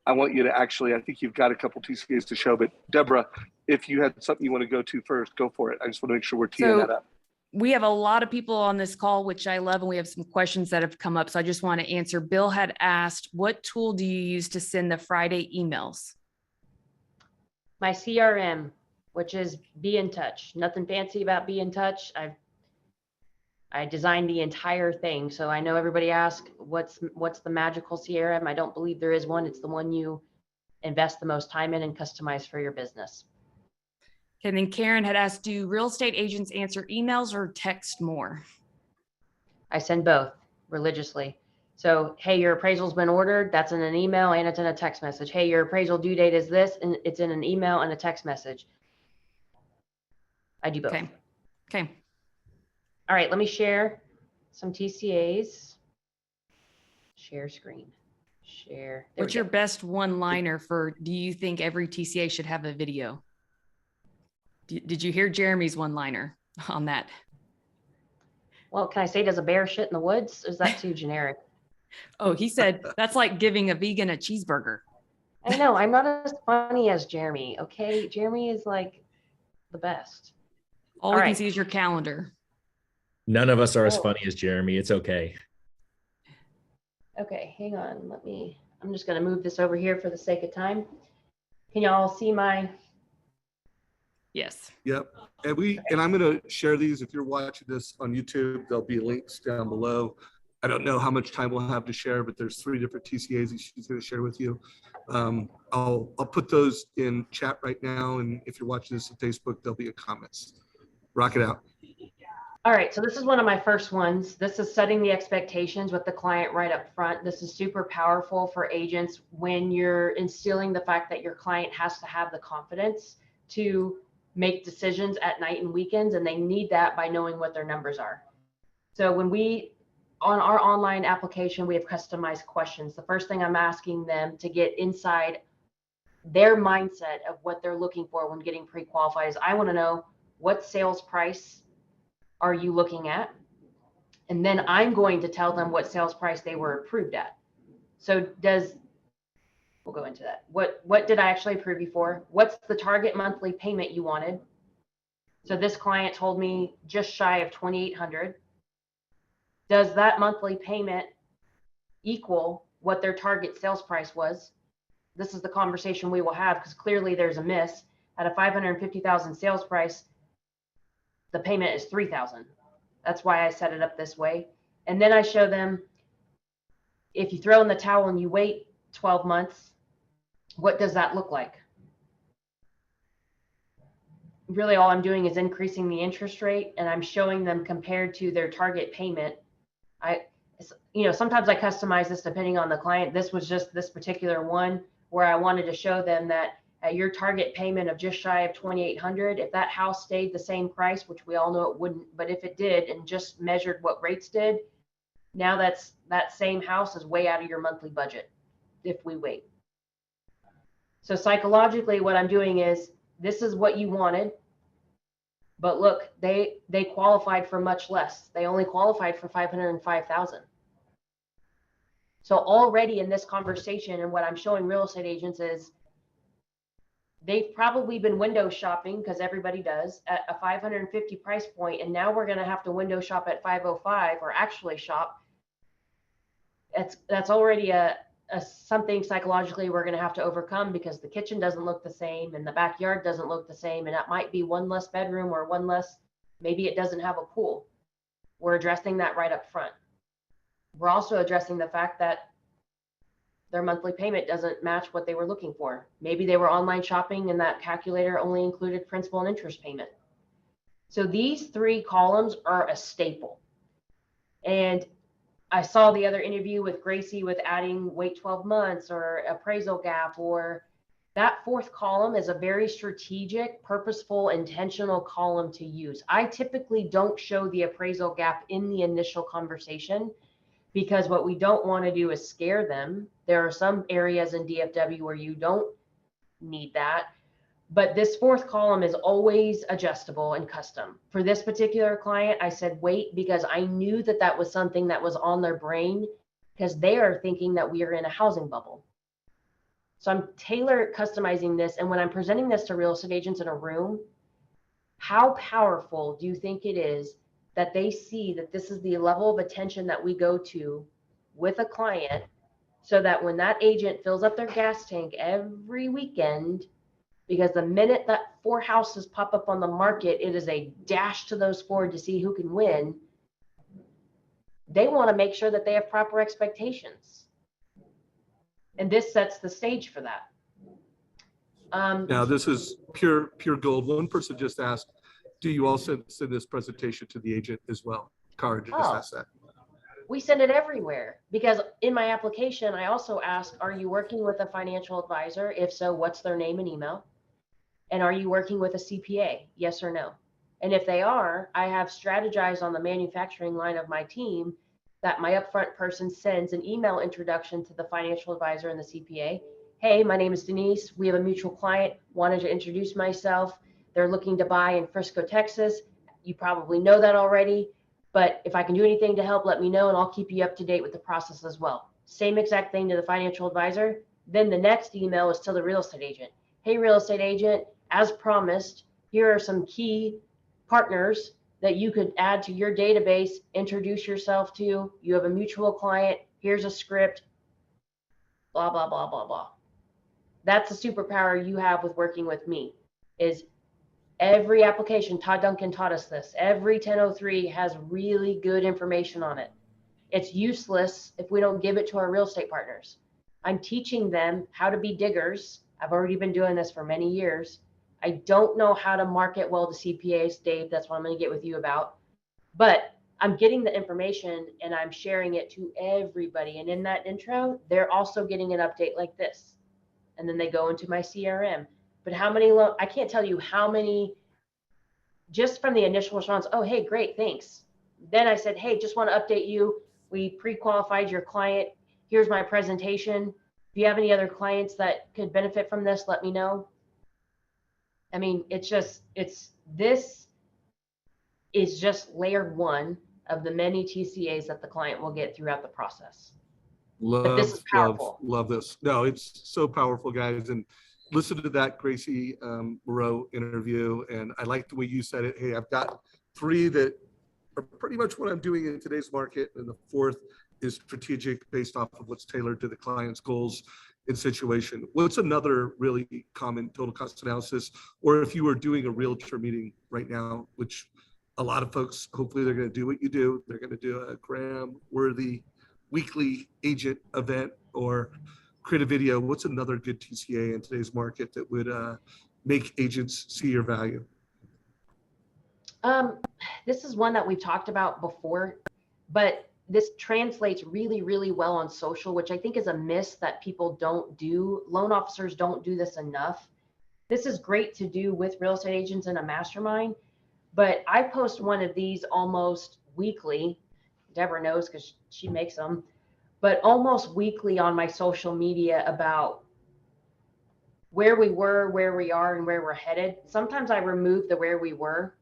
I want you to actually, I think you've got a couple TCAs to show, but Deborah, if you had something you want to go to first, go for it. I just want to make sure we're teeing that up. We have a lot of people on this call, which I love, and we have some questions that have come up. So I just want to answer. Bill had asked, what tool do you use to send the Friday emails? My CRM, which is Be in Touch. Nothing fancy about Be in Touch. I designed the entire thing. So I know everybody asks, what's the magical CRM? I don't believe there is one. It's the one you invest the most time in and customize for your business. Okay, and then Karen had asked, do real estate agents answer emails or text more? I send both religiously. So, hey, your appraisal's been ordered. That's in an email and it's in a text message. Hey, your appraisal due date is this, and it's in an email and a text message. I do both. Okay. All right, let me share some TCAs. Share screen. Share. What's your best one-liner for, do you think every TCA should have a video? Did you hear Jeremy's one-liner on that? Well, can I say, does a bear shit in the woods? Or is that too generic? Oh, he said that's like giving a vegan a cheeseburger. I know, I'm not as funny as Jeremy, okay? Jeremy is like the best. All we can see is your calendar. None of us are as funny as Jeremy. It's okay. Okay, hang on. I'm just going to move this over here for the sake of time. Can y'all see my? Yes. Yep. And I'm going to share these. If you're watching this on YouTube, there'll be links down below. I don't know how much time we'll have to share, but there's 3 different TCAs that she's going to share with you. I'll put those in chat right now, and if you're watching this on Facebook, there'll be a comments. Rock it out. All right, so this is one of my first ones. This is setting the expectations with the client right up front. This is super powerful for agents when you're instilling the fact that your client has to have the confidence to make decisions at night and weekends, and they need that by knowing what their numbers are. So when on our online application, we have customized questions. The first thing I'm asking them to get inside their mindset of what they're looking for when getting pre-qualified is, I want to know, what sales price are you looking at? And then I'm going to tell them what sales price they were approved at. So we'll go into that. What did I actually approve you for? What's the target monthly payment you wanted? So this client told me just shy of $2,800. Does that monthly payment equal what their target sales price was? This is the conversation we will have, because clearly there's a miss. At a $550,000 sales price, the payment is $3,000. That's why I set it up this way. And then I show them, if you throw in the towel and you wait 12 months, what does that look like? Really, all I'm doing is increasing the interest rate, and I'm showing them compared to their target payment. Sometimes I customize this depending on the client. This was just this particular one where I wanted to show them that at your target payment of just shy of $2,800, if that house stayed the same price, which we all know it wouldn't, but if it did and just measured what rates did, now that same house is way out of your monthly budget if we wait. So psychologically, what I'm doing is, this is what you wanted, but look, they qualified for much less. They only qualified for $505,000. So already in this conversation, and what I'm showing real estate agents is, they've probably been window shopping, because everybody does, at a 550 price point, and now we're going to have to window shop at 505, or actually shop. That's already a something psychologically we're going to have to overcome, because the kitchen doesn't look the same and the backyard doesn't look the same, and that might be one less bedroom or one less, maybe it doesn't have a pool. We're addressing that right up front. We're also addressing the fact that their monthly payment doesn't match what they were looking for. Maybe they were online shopping and that calculator only included principal and interest payment. So these 3 columns are a staple. And I saw the other interview with Gracie with adding wait 12 months or appraisal gap, or that 4th column is a very strategic, purposeful, intentional column to use. I typically don't show the appraisal gap in the initial conversation, because what we don't want to do is scare them. There are some areas in DFW where you don't need that. But this 4th column is always adjustable and custom. For this particular client, I said wait, because I knew that was something that was on their brain, because they are thinking that we are in a housing bubble. So I'm customizing this. And when I'm presenting this to real estate agents in a room, how powerful do you think it is that they see that this is the level of attention that we go to with a client, so that when that agent fills up their gas tank every weekend, because the minute that 4 houses pop up on the market, it is a dash to those 4 to see who can win. They want to make sure that they have proper expectations. And this sets the stage for that. Now, this is pure gold. One person just asked, do you also send this presentation to the agent as well? Cara just asked that. We send it everywhere, because in my application, I also ask, are you working with a financial advisor? If so, what's their name and email? And are you working with a CPA? Yes or no? And if they are, I have strategized on the manufacturing line of my team that my upfront person sends an email introduction to the financial advisor and the CPA. Hey, my name is Denise. We have a mutual client. Wanted to introduce myself. They're looking to buy in Frisco, Texas. You probably know that already, but if I can do anything to help, let me know, and I'll keep you up to date with the process as well. Same exact thing to the financial advisor. Then the next email is to the real estate agent. Hey, real estate agent, as promised, here are some key partners that you could add to your database, introduce yourself to. You have a mutual client. Here's a script, blah, blah, blah, blah, blah. That's the superpower you have with working with me, is every application, Todd Duncan taught us this, every 1003 has really good information on it. It's useless if we don't give it to our real estate partners. I'm teaching them how to be diggers. I've already been doing this for many years. I don't know how to market well to CPAs, Dave. That's what I'm going to get with you about. But I'm getting the information and I'm sharing it to everybody. And in that intro, they're also getting an update like this. And then they go into my CRM. But how many, I can't tell you how many, just from the initial response, oh, hey, great, thanks. Then I said, hey, just want to update you. We pre-qualified your client. Here's my presentation. If you have any other clients that could benefit from this, let me know. I mean, this is just layer one of the many TCAs that the client will get throughout the process. But this is powerful. Love this. No, it's so powerful, guys. And listen to that Gracie Moreau interview. And I like the way you said it. Hey, I've got 3 that are pretty much what I'm doing in today's market. And the 4th is strategic based off of what's tailored to the client's goals and situation. What's another really common total cost analysis? Or if you were doing a realtor meeting right now, which a lot of folks, hopefully they're going to do what you do. They're going to do a Graham-worthy weekly agent event or create a video. What's another good TCA in today's market that would make agents see your value? This is one that we've talked about before, but this translates really, really well on social, which I think is a miss that people don't do. Loan officers don't do this enough. This is great to do with real estate agents in a mastermind, but I post one of these almost weekly. Deborah knows because she makes them, but almost weekly on my social media about where we were, where we are, and where we're headed. Sometimes I remove the where we were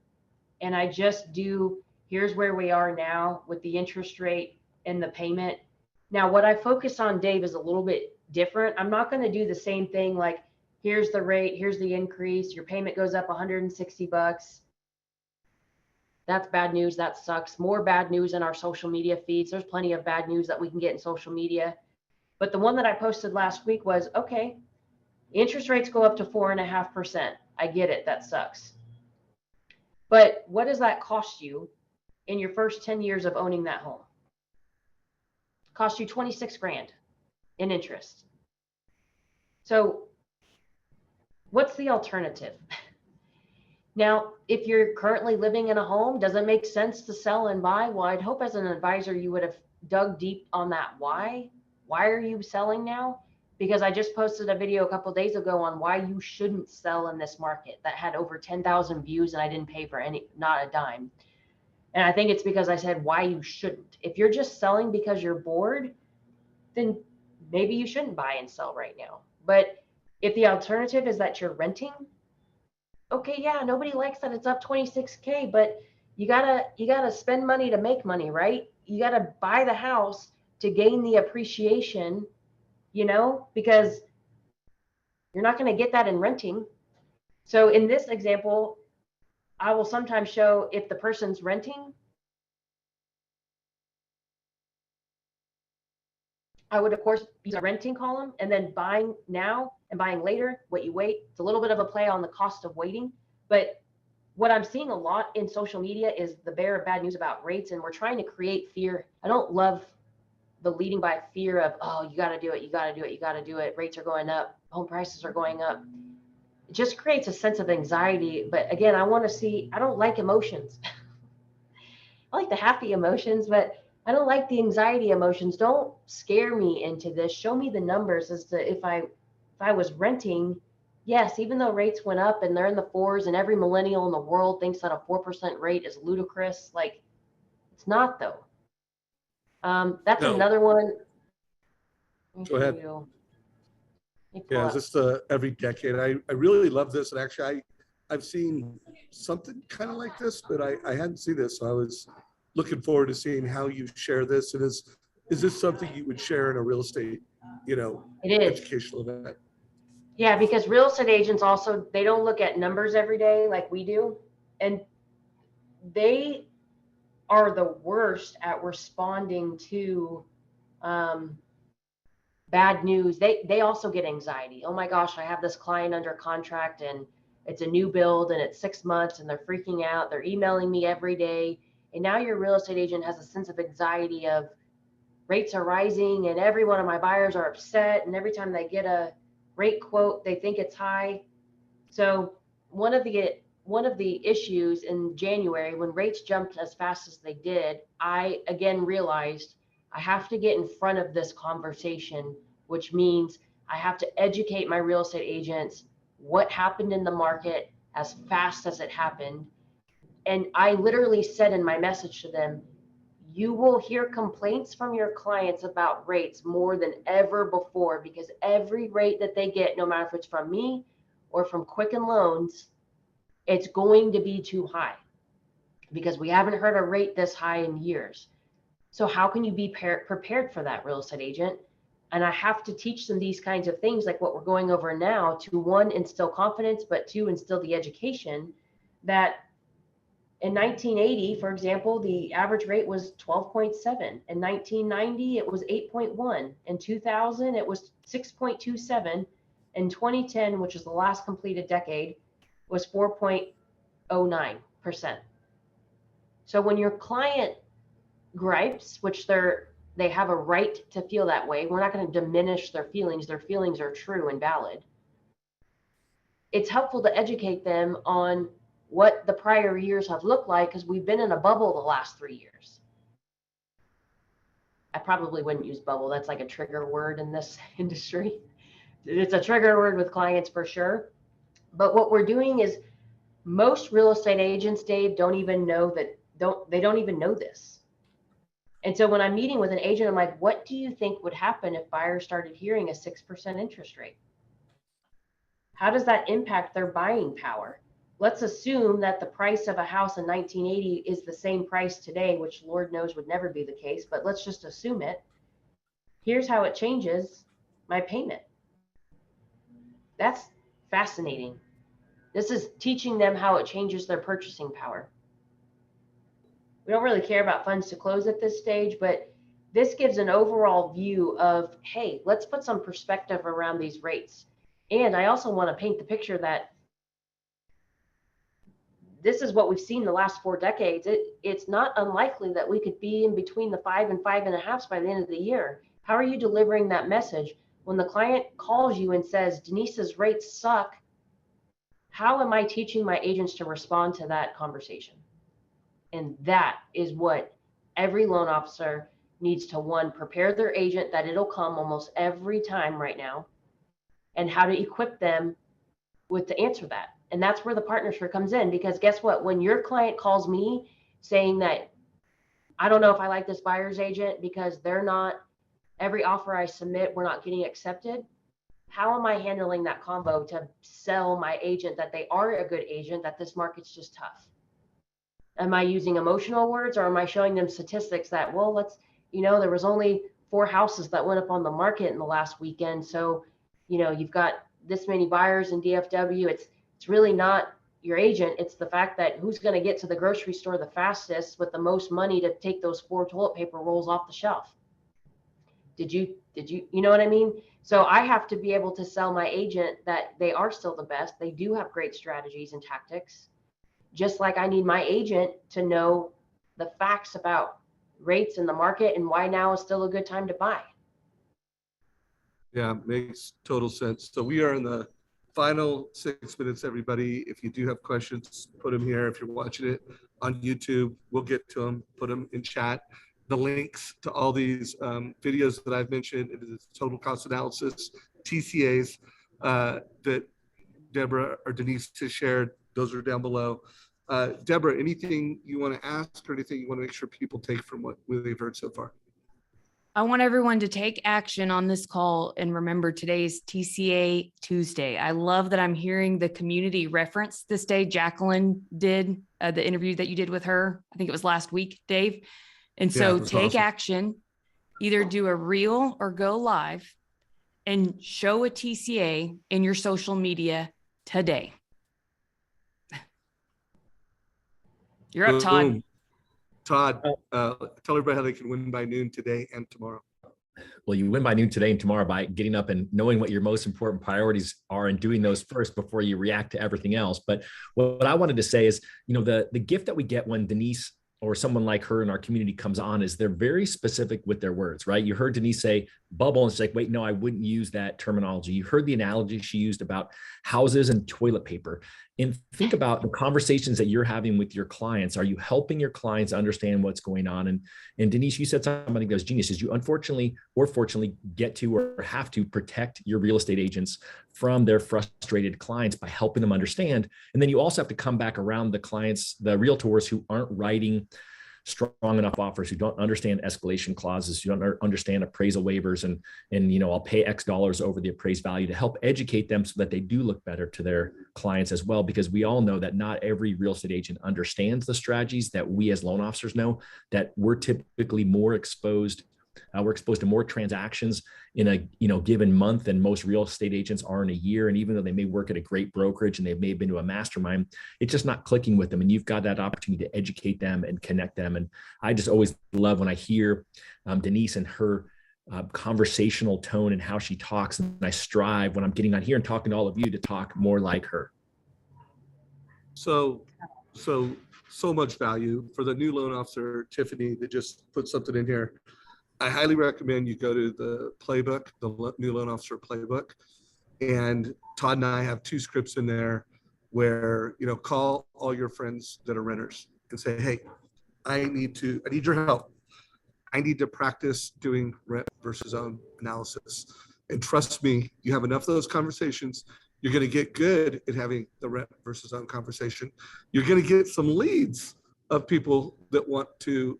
and I just do, here's where we are now with the interest rate and the payment. Now, what I focus on, Dave, is a little bit different. I'm not going to do the same thing like, here's the rate, here's the increase, your payment goes up $160. That's bad news. That sucks. More bad news in our social media feeds. There's plenty of bad news that we can get in social media. But the one that I posted last week was, okay, interest rates go up to 4.5%. I get it. That sucks. But what does that cost you in your first 10 years of owning that home? Cost you 26 grand in interest. So what's the alternative? Now, if you're currently living in a home, does it make sense to sell and buy? Well, I'd hope as an advisor, you would have dug deep on that. Why? Why are you selling now? Because I just posted a video a couple of days ago on why you shouldn't sell in this market that had over 10,000 views and I didn't pay for not a dime. And I think it's because I said why you shouldn't. If you're just selling because you're bored, then maybe you shouldn't buy and sell right now. But if the alternative is that you're renting, okay, yeah, nobody likes that it's up 26K, but you gotta spend money to make money, right? You gotta buy the house to gain the appreciation, because you're not gonna get that in renting. So in this example, I will sometimes show if the person's renting, I would of course use a renting column and then buying now and buying later, what you wait. It's a little bit of a play on the cost of waiting. But what I'm seeing a lot in social media is the bearer of bad news about rates. And we're trying to create fear. I don't love the leading by fear of, oh, you got to do it. You got to do it. You got to do it. Rates are going up. Home prices are going up. It just creates a sense of anxiety. But again, I don't like emotions. I like the happy emotions, but I don't like the anxiety emotions. Don't scare me into this. Show me the numbers as to if I was renting, yes, even though rates went up and they're in the 4s and every millennial in the world thinks that a 4% rate is ludicrous. Like, it's not though. That's another one. Go ahead. Yeah, Up. just every decade. I really love this. And actually, I've seen something kind of like this, but I hadn't seen this. So I was looking forward to seeing how you share this. And is this something you would share in a real estate, It is. educational event? Yeah, because real estate agents also, they don't look at numbers every day like we do. And they are the worst at responding to bad news. They also get anxiety. Oh my gosh, I have this client under contract and it's a new build and it's 6 months and they're freaking out. They're emailing me every day. And now your real estate agent has a sense of anxiety of, rates are rising and every one of my buyers are upset. And every time they get a rate quote, they think it's high. So one of the issues in January when rates jumped as fast as they did, I again realized I have to get in front of this conversation, which means I have to educate my real estate agents what happened in the market as fast as it happened. And I literally said in my message to them, you will hear complaints from your clients about rates more than ever before, because every rate that they get, no matter if it's from me or from Quicken Loans, it's going to be too high because we haven't heard a rate this high in years. So how can you be prepared for that, real estate agent? And I have to teach them these kinds of things like what we're going over now to, one, instill confidence, but two, instill the education that in 1980, for example, the average rate was 12.7. In 1990, it was 8.1. In 2000, it was 6.27. In 2010, which is the last completed decade, was 4.09%. So when your client gripes, which they have a right to feel that way, we're not going to diminish their feelings. Their feelings are true and valid. It's helpful to educate them on what the prior years have looked like, because we've been in a bubble the last 3 years. I probably wouldn't use bubble. That's like a trigger word in this industry. It's a trigger word with clients for sure. But what we're doing is most real estate agents, Dave, don't even know this. And so when I'm meeting with an agent, I'm like, what do you think would happen if buyers started hearing a 6% interest rate? How does that impact their buying power? Let's assume that the price of a house in 1980 is the same price today, which Lord knows would never be the case, but let's just assume it. Here's how it changes my payment. That's fascinating. This is teaching them how it changes their purchasing power. We don't really care about funds to close at this stage, but this gives an overall view of, hey, let's put some perspective around these rates. And I also want to paint the picture that this is what we've seen the last 4 decades. It's not unlikely that we could be in between the 5 and 5.5 by the end of the year. How are you delivering that message when the client calls you and says, Denise's rates suck? How am I teaching my agents to respond to that conversation? And that is what every loan officer needs to, one, prepare their agent that it'll come almost every time right now, and how to equip them to answer that. And that's where the partnership comes in, because guess what? When your client calls me saying that, I don't know if I like this buyer's agent because every offer I submit, we're not getting accepted. How am I handling that combo to sell my agent that they are a good agent, that this market's just tough? Am I using emotional words, or am I showing them statistics that, well, there was only 4 houses that went up on the market in the last weekend. So, you've got this many buyers in DFW. It's really not your agent. It's the fact that who's going to get to the grocery store the fastest with the most money to take those 4 toilet paper rolls off the shelf. Did you know what I mean? So I have to be able to sell my agent that they are still the best. They do have great strategies and tactics. Just like I need my agent to know the facts about rates in the market and why now is still a good time to buy. Yeah, makes total sense. So we are in the final 6 minutes, everybody. If you do have questions, put them here. If you're watching it on YouTube, we'll get to them, put them in chat. The links to all these videos that I've mentioned, it is total cost analysis, TCAs that Deborah or Denise has shared, those are down below. Deborah, anything you want to ask or anything you want to make sure people take from what they've heard so far? I want everyone to take action on this call and remember today's TCA Tuesday. I love that I'm hearing the community reference this day. Jacqueline did the interview that you did with her. I think it was last week, Dave. And so take awesome action, either do a reel or go live and show a TCA in your social media today. You're up, Todd. Boom. Todd, tell everybody how they can win by noon today and tomorrow. Well, you win by noon today and tomorrow by getting up and knowing what your most important priorities are and doing those first before you react to everything else. But what I wanted to say is, the gift that we get when Denise or someone like her in our community comes on is they're very specific with their words, right? You heard Denise say bubble, and it's like, wait, no, I wouldn't use that terminology. You heard the analogy she used about houses and toilet paper. And think about the conversations that you're having with your clients. Are you helping your clients understand what's going on? And Denise, you said something that was genius, is you unfortunately or fortunately get to or have to protect your real estate agents from their frustrated clients by helping them understand. And then you also have to come back around the clients, the realtors who aren't writing strong enough offers, who don't understand escalation clauses, who don't understand appraisal waivers, and I'll pay X dollars over the appraised value, to help educate them so that they do look better to their clients as well. Because we all know that not every real estate agent understands the strategies that we as loan officers know, that we're typically more exposed. We're exposed to more transactions in a given month than most real estate agents are in a year. And even though they may work at a great brokerage and they may have been to a mastermind, it's just not clicking with them. And you've got that opportunity to educate them and connect them. And I just always love when I hear Denise and her conversational tone and how she talks. And I strive when I'm getting on here and talking to all of you to talk more like her. So much value for the new loan officer, Tiffany, that just put something in here. I highly recommend you go to the Playbook, the new loan officer Playbook. And Todd and I have 2 scripts in there where, call all your friends that are renters and say, hey, I need your help. I need to practice doing rent versus own analysis. And trust me, you have enough of those conversations, you're going to get good at having the rent versus own conversation. You're going to get some leads of people that want to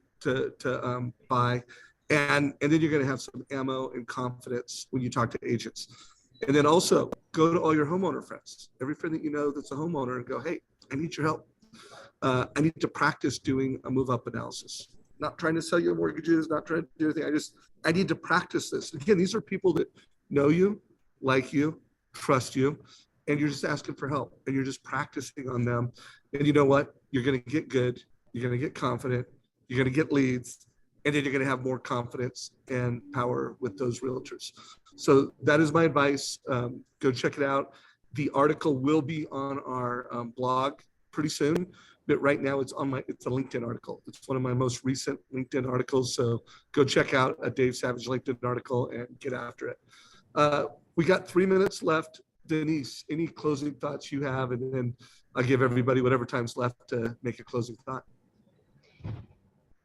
buy. And then you're going to have some ammo and confidence when you talk to agents. And then also go to all your homeowner friends, every friend that you know that's a homeowner, and go, hey, I need your help. I need to practice doing a move up analysis. Not trying to sell you mortgages, not trying to do anything. I need to practice this. Again, these are people that know you, like you, trust you, and you're just asking for help, and you're just practicing on them. And you know what? You're going to get good. You're going to get confident. You're going to get leads. And then you're going to have more confidence and power with those realtors. So that is my advice. Go check it out. The article will be on our blog pretty soon, but right now it's a LinkedIn article. It's one of my most recent LinkedIn articles. So go check out a Dave Savage LinkedIn article and get after it. We got 3 minutes left. Denise, any closing thoughts you have? And then I'll give everybody whatever time's left to make a closing thought.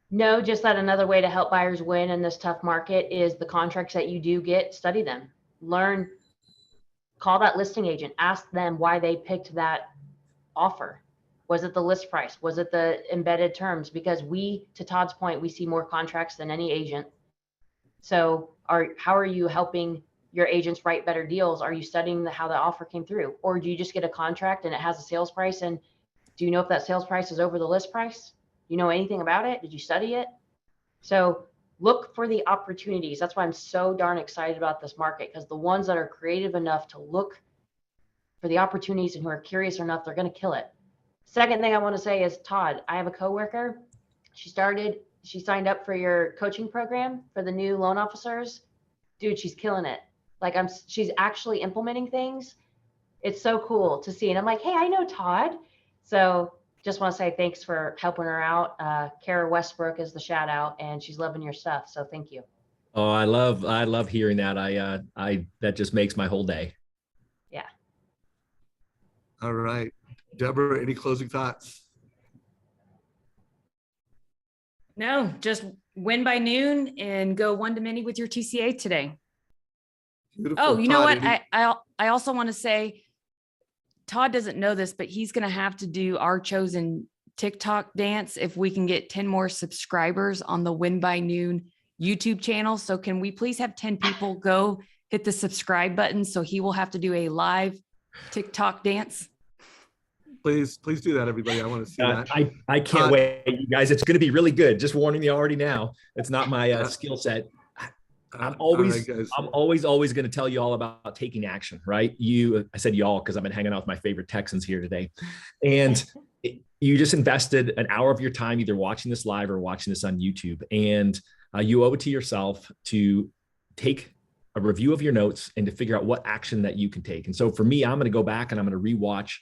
No, just that another way to help buyers win in this tough market is the contracts that you do get, study them, learn, call that listing agent, ask them why they picked that offer. Was it the list price? Was it the embedded terms? Because to Todd's point, we see more contracts than any agent. So how are you helping your agents write better deals? Are you studying how the offer came through? Or do you just get a contract and it has a sales price? And do you know if that sales price is over the list price? You know anything about it? Did you study it? So look for the opportunities. That's why I'm so darn excited about this market, because the ones that are creative enough to look for the opportunities and who are curious enough, they're going to kill it. Second thing I want to say is, Todd, I have a coworker. She signed up for your coaching program for the new loan officers. Dude, she's killing it. She's actually implementing things. It's so cool to see. And I'm like, hey, I know Todd. So just want to say thanks for helping her out. Kara Westbrook is the shout out, and she's loving your stuff. So thank you. Oh, I love hearing that. That just makes my whole day. Yeah. All right. Deborah, any closing thoughts? No, just win by noon and go one to many with your TCA today. Beautiful. Oh, you know Todd, what? I also want to say, Todd doesn't know this, but he's going to have to do our chosen TikTok dance if we can get 10 more subscribers on the Win by Noon YouTube channel. So can we please have 10 people go hit the subscribe button so he will have to do a live TikTok dance? Please do that, everybody. I want to see that. I can't wait, you guys. It's going to be really good. Just warning you already now. It's not my skill set. I'm always going to tell you all about taking action, right? I said y'all because I've been hanging out with my favorite Texans here today. And you just invested an hour of your time either watching this live or watching this on YouTube. And you owe it to yourself to take a review of your notes and to figure out what action that you can take. And so for me, I'm going to go back and I'm going to rewatch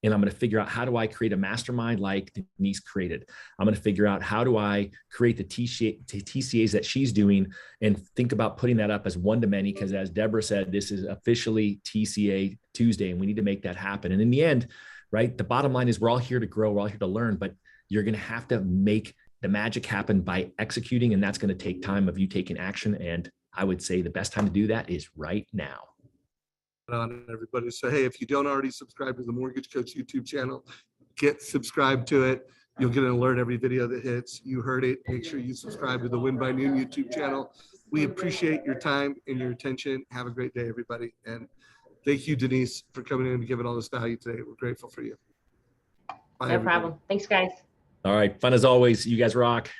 and I'm going to figure out how do I create a mastermind like Denise created. I'm going to figure out how do I create the TCAs that she's doing and think about putting that up as one-to-many, because as Deborah said, this is officially TCA Tuesday and we need to make that happen. And in the end, right, the bottom line is we're all here to grow, we're all here to learn, but you're going to have to make the magic happen by executing, and that's going to take time of you taking action. And I would say the best time to do that is right now. On everybody. So, hey, if you don't already subscribe to the Mortgage Coach YouTube channel, get subscribed to it. You'll get an alert every video that hits. You heard it. Make sure you subscribe to the Win by Noon YouTube channel. We appreciate your time and your attention. Have a great day, everybody. And thank you, Denise, for coming in and giving all this value today. We're grateful for you. Bye, No everybody. problem. Thanks, guys. All right. Fun as always. You guys rock.